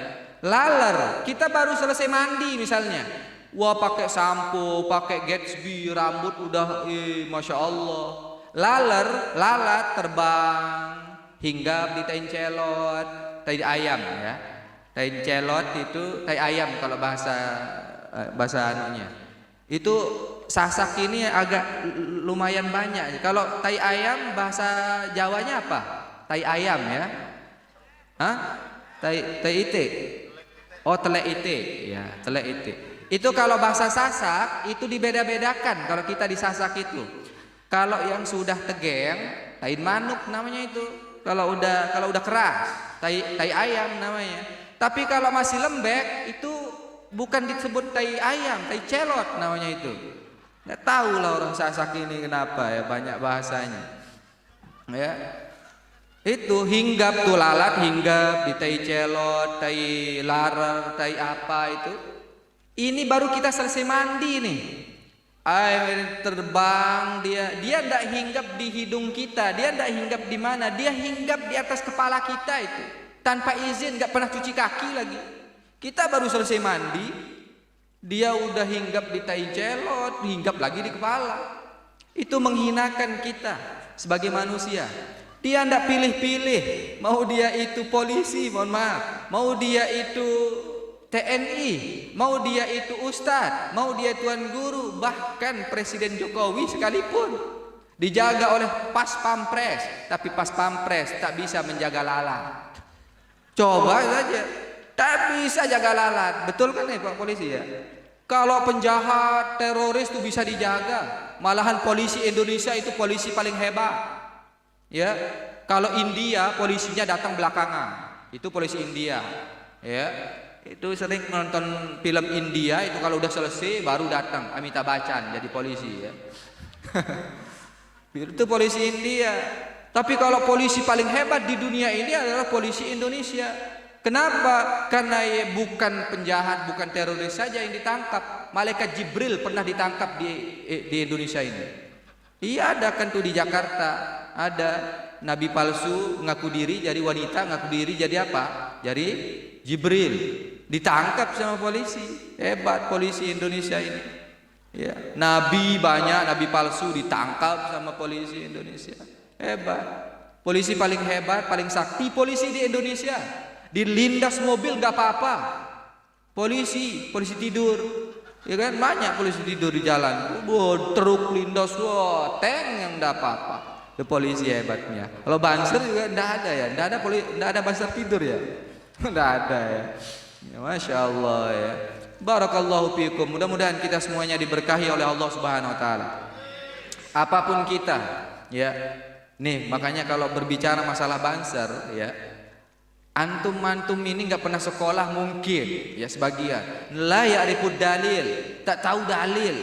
Laler. Kita baru selesai mandi misalnya. Wah, pakai sampo, pakai Gatsby, rambut udah Masya Allah. Lalat terbang, hinggap di tain celot, tai ayam ya. Tain celot itu tai ayam kalau bahasa anunya. Itu Sasak ini agak lumayan banyak. Kalau tai ayam bahasa Jawanya apa? Tai ayam ya. Hah? Tai ite. Oh, telek ite ya, telek ite. Itu kalau bahasa Sasak itu dibeda-bedakan. Kalau kita di Sasak itu, kalau yang sudah tegeng, tain manuk namanya itu. Kalau udah keras, tai ayam namanya. Tapi kalau masih lembek itu bukan disebut tai ayam, tai celot namanya itu. Nggak tahu lah orang Sasak ini kenapa ya, banyak bahasanya. Ya, itu hinggap tuh lalat, hinggap di tai celot, tai larar, tai apa itu. Ini baru kita selesai mandi nih, air terbang, dia tidak hinggap di hidung kita, dia tidak hinggap di mana, dia hinggap di atas kepala kita itu, tanpa izin, nggak pernah cuci kaki lagi. Kita baru selesai mandi, dia udah hinggap di tai celot, hinggap lagi di kepala. Itu menghinakan kita sebagai manusia. Dia tidak pilih-pilih, mau dia itu polisi, mohon maaf, mau dia itu TNI, mau dia itu ustadz, mau dia tuan guru, bahkan Presiden Jokowi sekalipun dijaga oleh pas pampres, tapi pas pampres tak bisa menjaga lalat. Coba saja, tak bisa jaga lalat, betul kan ya Pak Polisi ya? Kalau penjahat, teroris itu bisa dijaga, malahan polisi Indonesia itu polisi paling hebat. Ya, kalau India polisinya datang belakangan, itu polisi India, ya. Itu sering nonton film India itu kalau udah selesai baru datang Amitabh Bachchan jadi polisi ya. Itu polisi India. Tapi kalau polisi paling hebat di dunia ini adalah polisi Indonesia. Kenapa? Karena bukan penjahat, bukan teroris saja yang ditangkap, malaikat Jibril pernah ditangkap di Indonesia ini? Iya, ada kan tuh di Jakarta. Ada nabi palsu ngaku diri jadi wanita, ngaku diri jadi apa? Jadi Jibril. Ditangkap sama polisi. Hebat polisi Indonesia ini. Ya, nabi banyak, nabi palsu ditangkap sama polisi Indonesia. Hebat. Polisi paling hebat, paling sakti polisi di Indonesia. Dilindas mobil gak apa-apa. Polisi tidur. Ya kan, banyak polisi tidur di jalan. Truk lindas, tank yang gak apa-apa. Itu polisi hebatnya. Kalau banser juga ndak ada ya, ndak ada banser tidur ya, ndak ada ya. Ya, Masya Allah ya. Barakallahu fiikum. Mudah-mudahan kita semuanya diberkahi oleh Allah Subhanahu Wa Taala. Apapun kita, ya. Nih makanya kalau berbicara masalah banser, ya. Antum ini nggak pernah sekolah mungkin, ya sebagian. La ya'rifud dalil, tak tahu dalil.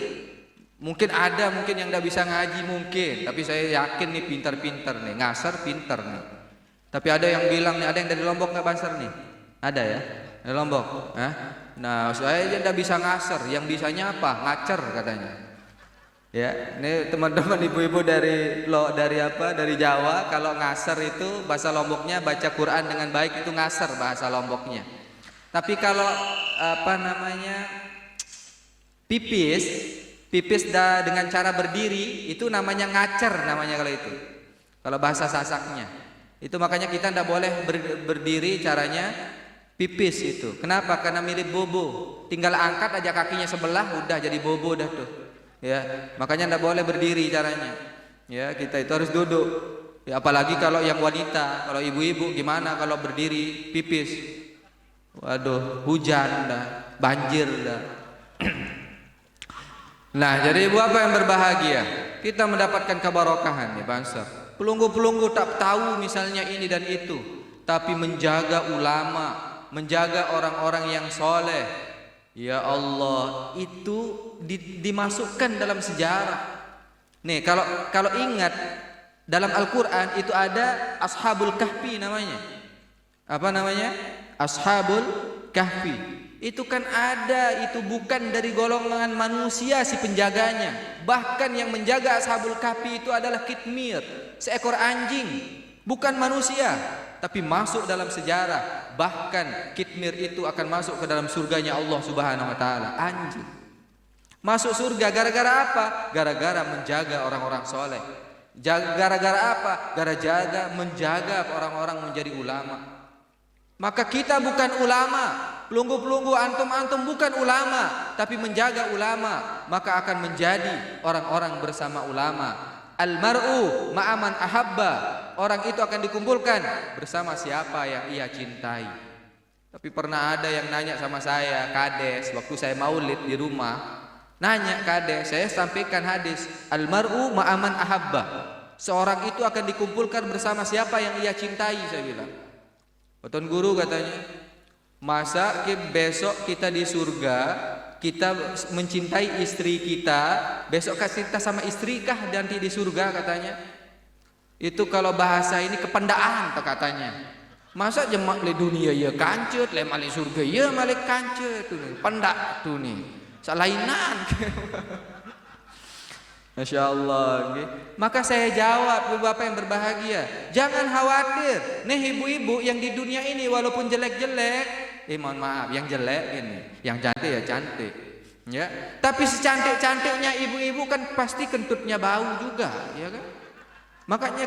Mungkin ada, mungkin yang tidak bisa ngaji mungkin, tapi saya yakin nih pintar-pintar nih, ngasar pintar nih. Tapi ada yang bilang nih, ada yang dari Lombok nggak banser nih? Ada ya, dari Lombok. Nah, saya aja tidak bisa ngasar, yang bisanya apa? Ngacer katanya. Ya, ini teman-teman ibu-ibu dari Jawa, kalau ngasar itu bahasa Lomboknya baca Quran dengan baik itu ngasar bahasa Lomboknya. Tapi kalau pipis dengan cara berdiri itu namanya ngacer namanya kalau itu. Kalau bahasa Sasaknya. Itu makanya kita tidak boleh berdiri caranya pipis itu. Kenapa? Karena mirip bobo. Tinggal angkat aja kakinya sebelah udah jadi bobo dah tuh. Ya, makanya tidak boleh berdiri caranya. Ya, kita itu harus duduk. Ya, apalagi kalau yang wanita, kalau ibu-ibu gimana kalau berdiri pipis? Waduh, hujan dah, banjir dah. Nah, jadi ibu apa yang berbahagia? Kita mendapatkan kebarokahan ya bangsa. Pelunggu-pelunggu tak tahu misalnya ini dan itu, tapi menjaga ulama, menjaga orang-orang yang soleh. Ya Allah, itu dimasukkan dalam sejarah. Nih, kalau ingat dalam Al-Qur'an itu ada Ashabul Kahfi namanya. Apa namanya? Ashabul Kahfi. Itu kan ada, itu bukan dari golongan manusia si penjaganya. Bahkan yang menjaga Ashabul Kahfi itu adalah kitmir, seekor anjing, bukan manusia, tapi masuk dalam sejarah. Bahkan kitmir itu akan masuk ke dalam surganya Allah Subhanahu Wa Taala. Anjing masuk surga gara-gara apa? Gara-gara menjaga orang-orang soleh. Gara-gara apa? Gara-gara menjaga orang-orang menjadi ulama. Maka kita bukan ulama, pelunggu-pelunggu antum bukan ulama, tapi menjaga ulama, maka akan menjadi orang-orang bersama ulama. Almar'u ma'aman ahabba, orang itu akan dikumpulkan bersama siapa yang ia cintai. Tapi pernah ada yang nanya sama saya, kades, waktu saya maulid di rumah, nanya kades, saya sampaikan hadis, almar'u ma'aman ahabba, seorang itu akan dikumpulkan bersama siapa yang ia cintai. Saya bilang, Tuan Guru katanya, masa besok kita di surga, kita mencintai istri kita, besok kita sama istri kah nanti di surga katanya. Itu kalau bahasa ini kependaan katanya. Masa jemak le dunia ya kancut, le malik surga ya malik kancut tuh nih, pendak tuh nih. Salainan. Masya Allah. Maka saya jawab, Bapak yang berbahagia, jangan khawatir. Nih ibu-ibu yang di dunia ini walaupun jelek-jelek, mohon maaf, yang jelek ini, yang cantik ya cantik, ya. Tapi secantik-cantiknya ibu-ibu kan pasti kentutnya bau juga, ya kan? Makanya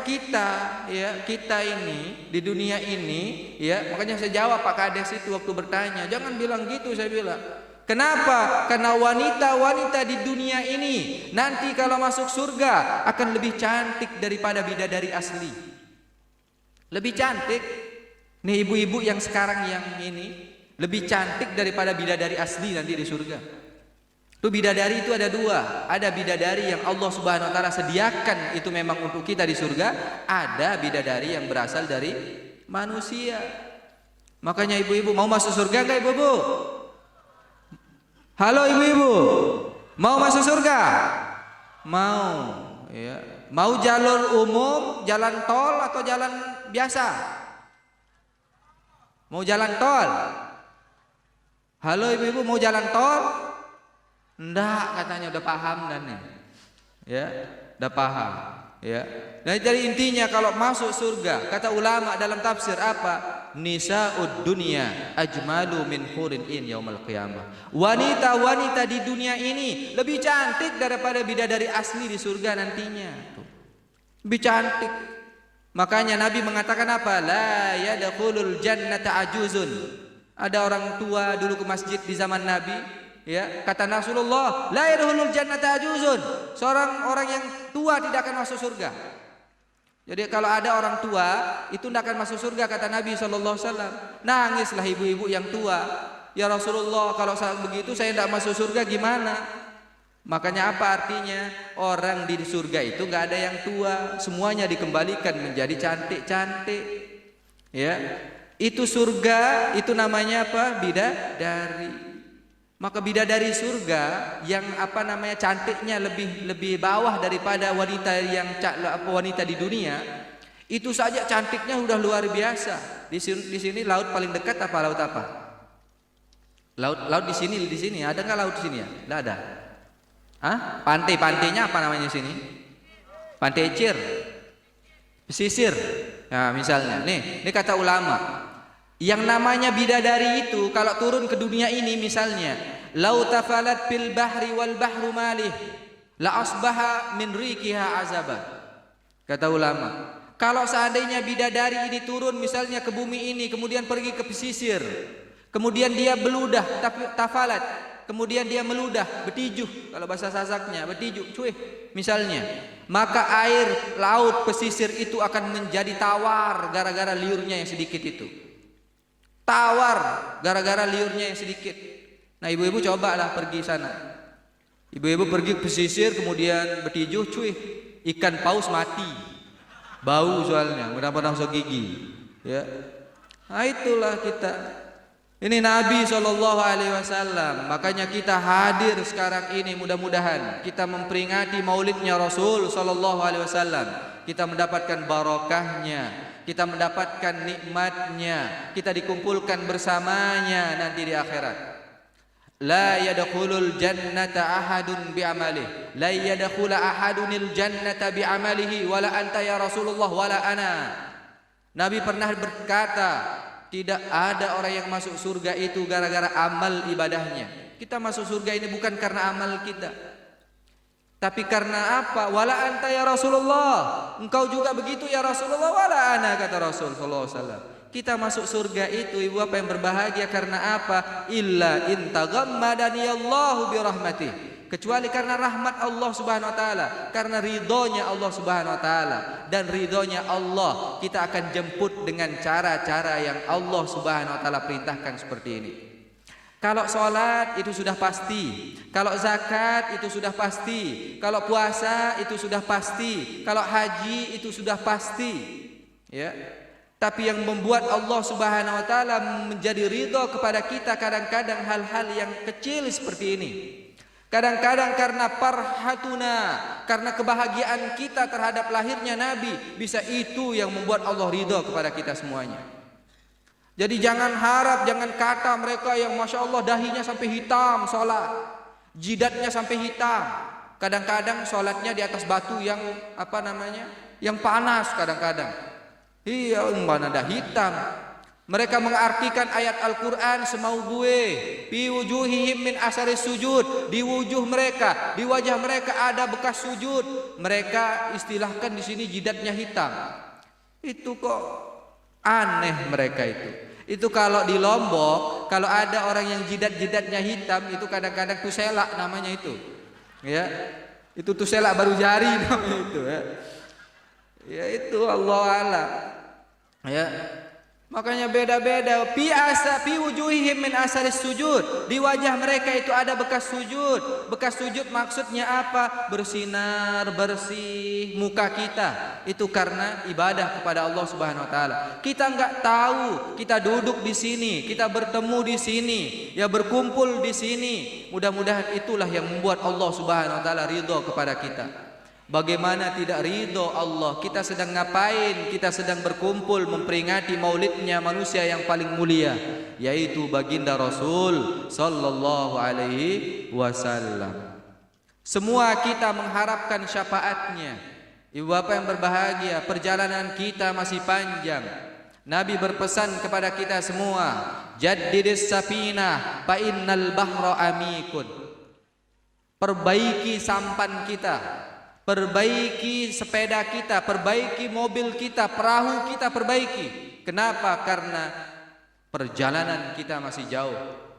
kita ini di dunia ini, ya. Makanya saya jawab Pak Kades itu waktu bertanya, jangan bilang gitu, saya bilang. Kenapa? Karena wanita-wanita di dunia ini nanti kalau masuk surga akan lebih cantik daripada bidadari asli. Lebih cantik. Nih ibu-ibu yang sekarang yang ini lebih cantik daripada bidadari asli nanti di surga. Tuh bidadari itu ada dua. Ada bidadari yang Allah Subhanahu Wa Taala sediakan itu memang untuk kita di surga. Ada bidadari yang berasal dari manusia. Makanya ibu-ibu mau masuk surga enggak ibu-ibu? Halo ibu-ibu, mau masuk surga? Mau, ya. Mau jalur umum, jalan tol atau jalan biasa? Mau jalan tol? Halo ibu-ibu, mau jalan tol? Enggak, katanya udah paham dan nih. Ya, udah paham. Ya. Nah, jadi intinya kalau masuk surga, kata ulama dalam tafsir apa? Nisa'ud dunya ajmalu min hurin in yaumal qiyamah. Wanita-wanita di dunia ini lebih cantik daripada bidadari asli di surga nantinya. Tuh. Lebih cantik. Makanya Nabi mengatakan apa? La yadkhulul jannata ajuzun. Ada orang tua dulu ke masjid di zaman Nabi, ya, kata Rasulullah, la yadkhulul jannata ajuzun. Seorang orang yang tua tidak akan masuk surga. Jadi kalau ada orang tua itu tidak akan masuk surga, kata Nabi SAW. Nangislah ibu-ibu yang tua. Ya Rasulullah, kalau saya begitu saya tidak masuk surga gimana? Makanya apa artinya? Orang di surga itu nggak ada yang tua, semuanya dikembalikan menjadi cantik-cantik. Ya, itu surga, itu namanya apa? Bidadari. Maka bidadari surga yang apa namanya cantiknya lebih bawah daripada wanita di dunia, itu saja cantiknya udah luar biasa. Di sini laut paling dekat apa laut apa? Laut di sini ada nggak laut di sini ya? Nggak ada. Hah? Pantainya apa namanya sini? Pantai Icir, pesisir. Nah misalnya, ini kata ulama. Yang namanya bidadari itu kalau turun ke dunia ini misalnya, lau tafalat fil bahri wal bahru malih la asbaha min rikiha azaba. Kata ulama, kalau seandainya bidadari ini turun misalnya ke bumi ini, kemudian pergi ke pesisir, kemudian dia beludah, tapi tafalat, kemudian dia meludah, betijuh, kalau bahasa Sasaknya betijuh, cuy, misalnya, maka air laut pesisir itu akan menjadi tawar gara-gara liurnya yang sedikit itu. Tawar gara-gara liurnya yang sedikit. Nah ibu-ibu cobalah pergi sana. Ibu-ibu pergi ke pesisir kemudian betijuh, cuy, ikan paus mati, bau soalnya, mudah-mudahan masuk gigi. Ya, nah itulah kita. Ini Nabi SAW. Makanya kita hadir sekarang ini, mudah-mudahan kita memperingati maulidnya Rasul SAW. Kita mendapatkan barokahnya, kita mendapatkan nikmatnya, kita dikumpulkan bersamanya nanti di akhirat. La yadkhulul jannata ahadun bi'amalihi, la yadkhula ahadunil jannata bi'amalihi wala anta ya Rasulullah wala ana. Nabi pernah berkata, tidak ada orang yang masuk surga itu gara-gara amal ibadahnya. Kita masuk surga ini bukan karena amal kita, tapi karena apa? Wala anta ya Rasulullah, engkau juga begitu ya Rasulullah, wala ana, kata Rasul sallallahu alaihi wasallam. Kita masuk surga itu ibu apa yang berbahagia karena apa? Illa in taghammadani Allahu bi rahmatih, kecuali karena rahmat Allah Subhanahu wa taala, karena ridhonya Allah Subhanahu wa taala. Dan ridhonya Allah kita akan jemput dengan cara-cara yang Allah Subhanahu wa taala perintahkan seperti ini. Kalau sholat itu sudah pasti, kalau zakat itu sudah pasti, kalau puasa itu sudah pasti, kalau haji itu sudah pasti, ya. Tapi yang membuat Allah Subhanahu wa taala menjadi ridho kepada kita kadang-kadang hal-hal yang kecil seperti ini. Kadang-kadang karena farhatuna, karena kebahagiaan kita terhadap lahirnya Nabi, bisa itu yang membuat Allah ridho kepada kita semuanya. Jadi jangan harap, jangan kata mereka yang Masya Allah dahinya sampai hitam sholat, jidatnya sampai hitam. Kadang-kadang sholatnya di atas batu yang apa namanya, yang panas kadang-kadang. Iya, mana ada hitam. Mereka mengartikan ayat Al-Quran semau gue. Fi wujuhihim min asaris sujud. Di wujuh mereka, di wajah mereka ada bekas sujud. Mereka istilahkan di sini jidatnya hitam. Itu kok aneh mereka itu. Itu kalau di Lombok, kalau ada orang yang jidatnya hitam, itu kadang-kadang tusela namanya itu. Ya, itu tusela baru jari namanya itu. Ya itu Allah Allah. Ya. Makanya beda-beda. Fi wujuhihim min asaris sujud. Di wajah mereka itu ada bekas sujud. Bekas sujud maksudnya apa? Bersinar, bersih muka kita. Itu karena ibadah kepada Allah Subhanahu wa taala. Kita enggak tahu, kita duduk di sini, kita bertemu di sini, ya berkumpul di sini. Mudah-mudahan itulah yang membuat Allah Subhanahu wa taala ridho kepada kita. Bagaimana tidak ridho Allah? Kita sedang ngapain? Kita sedang berkumpul memperingati maulidnya manusia yang paling mulia, yaitu baginda Rasul sallallahu alaihi wasallam. Semua kita mengharapkan syafaatnya. Ibu bapak yang berbahagia, perjalanan kita masih panjang. Nabi berpesan kepada kita semua, jaddidis safinah fa innal bahra amikun. Perbaiki sampan kita, perbaiki sepeda kita, perbaiki mobil kita, perahu kita perbaiki. Kenapa? Karena perjalanan kita masih jauh.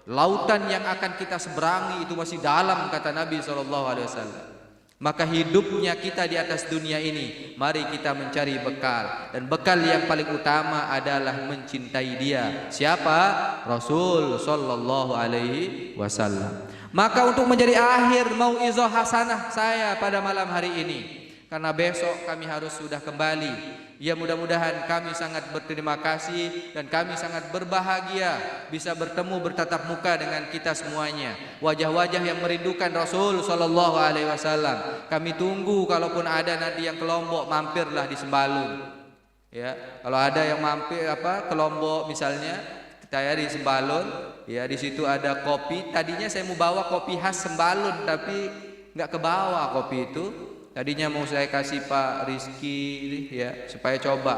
Lautan yang akan kita seberangi itu masih dalam, kata Nabi SAW. Maka hidupnya kita di atas dunia ini, mari kita mencari bekal. Dan bekal yang paling utama adalah mencintai dia. Siapa? Rasul sallallahu alaihi wasallam. Maka untuk menjadi akhir mau'izah hasanah saya pada malam hari ini, karena besok kami harus sudah kembali. Ya, mudah-mudahan kami sangat berterima kasih dan kami sangat berbahagia bisa bertemu bertatap muka dengan kita semuanya. Wajah-wajah yang merindukan Rasul sallallahu alaihi wasallam. Kami tunggu, kalaupun ada nanti yang ke Lombok, mampirlah di Sembalun. Ya, kalau ada yang mampir ke Lombok misalnya, saya di Sembalun, ya di situ ada kopi. Tadinya saya mau bawa kopi khas Sembalun, tapi nggak kebawa kopi itu. Tadinya mau saya kasih Pak Rizky ya supaya coba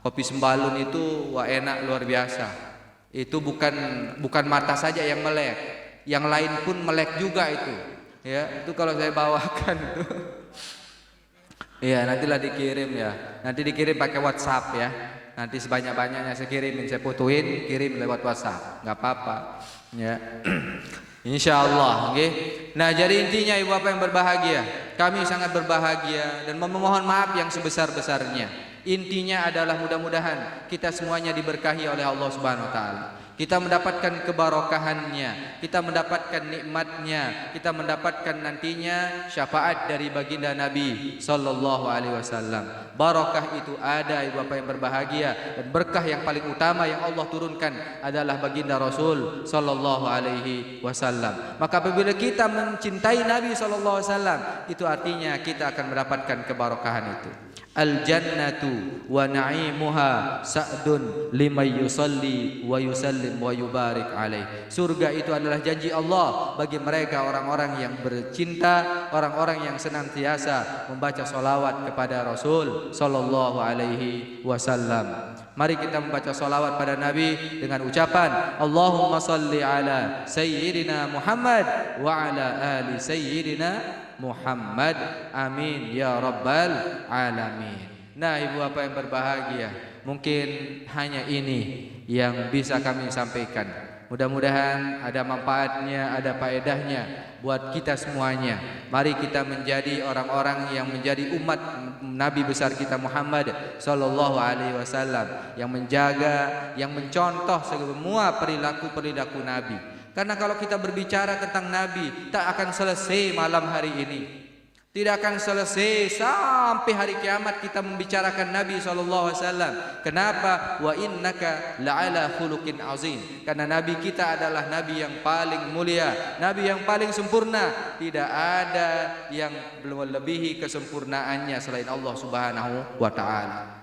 kopi Sembalun itu wah enak luar biasa. Itu bukan mata saja yang melek, yang lain pun melek juga itu. Ya, itu kalau saya bawakan itu. Iya, nantilah dikirim ya. Nanti dikirim pakai WhatsApp ya. Nanti sebanyak-banyaknya saya kirimin, saya fotoin, kirim lewat WhatsApp. Nggak apa-apa. Ya. InsyaAllah, okay? Nah, jadi intinya ibu bapak yang berbahagia, kami sangat berbahagia dan memohon maaf yang sebesar-besarnya. Intinya adalah mudah-mudahan kita semuanya diberkahi oleh Allah Subhanahu wa taala. Kita mendapatkan kebarokahannya, kita mendapatkan nikmatnya, kita mendapatkan nantinya syafaat dari baginda Nabi sallallahu alaihi wasallam. Barakah itu ada ibu bapak yang berbahagia, dan berkah yang paling utama yang Allah turunkan adalah baginda Rasul sallallahu alaihi wasallam. Maka apabila kita mencintai Nabi sallallahu alaihi wasallam, itu artinya kita akan mendapatkan kebarokahan itu. Al jannatu wa na'imuha sa'dun liman yusalli wa yusallim wa yubarik alaih. Surga itu adalah janji Allah bagi mereka orang-orang yang bercinta, orang-orang yang senantiasa membaca salawat kepada Rasul sallallahu alaihi wasallam. Mari kita membaca salawat pada Nabi dengan ucapan Allahumma salli ala sayyidina Muhammad wa ala ali sayyidina Muhammad, amin ya rabbal alamin. Nah, ibu bapak yang berbahagia, mungkin hanya ini yang bisa kami sampaikan. Mudah-mudahan ada manfaatnya, ada faedahnya buat kita semuanya. Mari kita menjadi orang-orang yang menjadi umat Nabi besar kita Muhammad sallallahu alaihi wasallam, yang menjaga, yang mencontoh semua perilaku-perilaku Nabi. Karena kalau kita berbicara tentang Nabi, tak akan selesai malam hari ini. Tidak akan selesai sampai hari kiamat kita membicarakan Nabi SAW. Kenapa? Wa innaka la'ala khuluqin azim. Karena Nabi kita adalah Nabi yang paling mulia, Nabi yang paling sempurna. Tidak ada yang melebihi kesempurnaannya selain Allah Subhanahu wa ta'ala.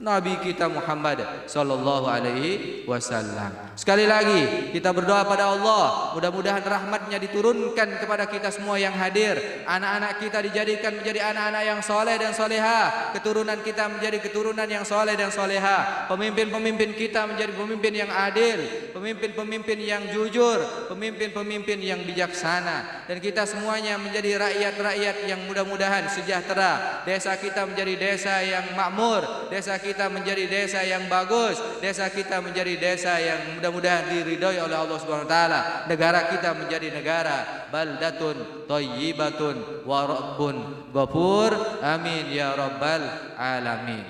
Nabi kita Muhammad sallallahu alaihi wasallam. Sekali lagi kita berdoa pada Allah, mudah-mudahan rahmatnya diturunkan kepada kita semua yang hadir. Anak-anak kita dijadikan menjadi anak-anak yang soleh dan soleha, keturunan kita menjadi keturunan yang soleh dan soleha, pemimpin-pemimpin kita menjadi pemimpin yang adil, pemimpin-pemimpin yang jujur, pemimpin-pemimpin yang bijaksana, dan kita semuanya menjadi rakyat-rakyat yang mudah-mudahan sejahtera. Desa kita menjadi desa yang makmur, desa kita menjadi desa yang bagus, desa kita menjadi desa yang mudah-mudahan diridhoi oleh Allah Subhanahu wa taala. Negara kita menjadi negara baldatun thayyibatun wa rabbun ghafur. Amin ya rabbal alamin.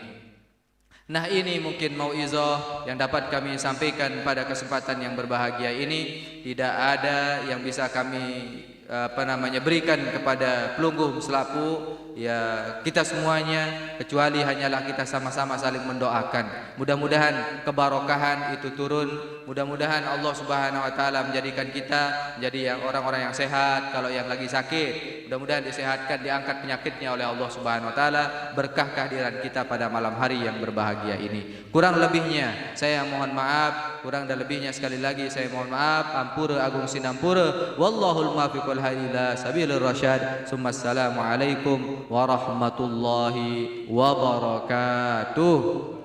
Nah, ini mungkin mau'izah yang dapat kami sampaikan pada kesempatan yang berbahagia ini. Tidak ada yang bisa kami berikan kepada pelunggu selapu ya kita semuanya, kecuali hanyalah kita sama-sama saling mendoakan. Mudah-mudahan kebarokahan itu turun. Mudah-mudahan Allah Subhanahu wa taala menjadikan kita menjadi orang-orang yang sehat. Kalau yang lagi sakit mudah-mudahan disehatkan, diangkat penyakitnya oleh Allah Subhanahu wa taala. Berkah kehadiran kita pada malam hari yang berbahagia ini. Kurang lebihnya saya mohon maaf, kurang dan lebihnya sekali lagi saya mohon maaf. Ampura agung sinampura. Wallahul muwaffiq wal hadi ila sabilir rasyad. Assalamualaikum warahmatullahi wabarakatuh.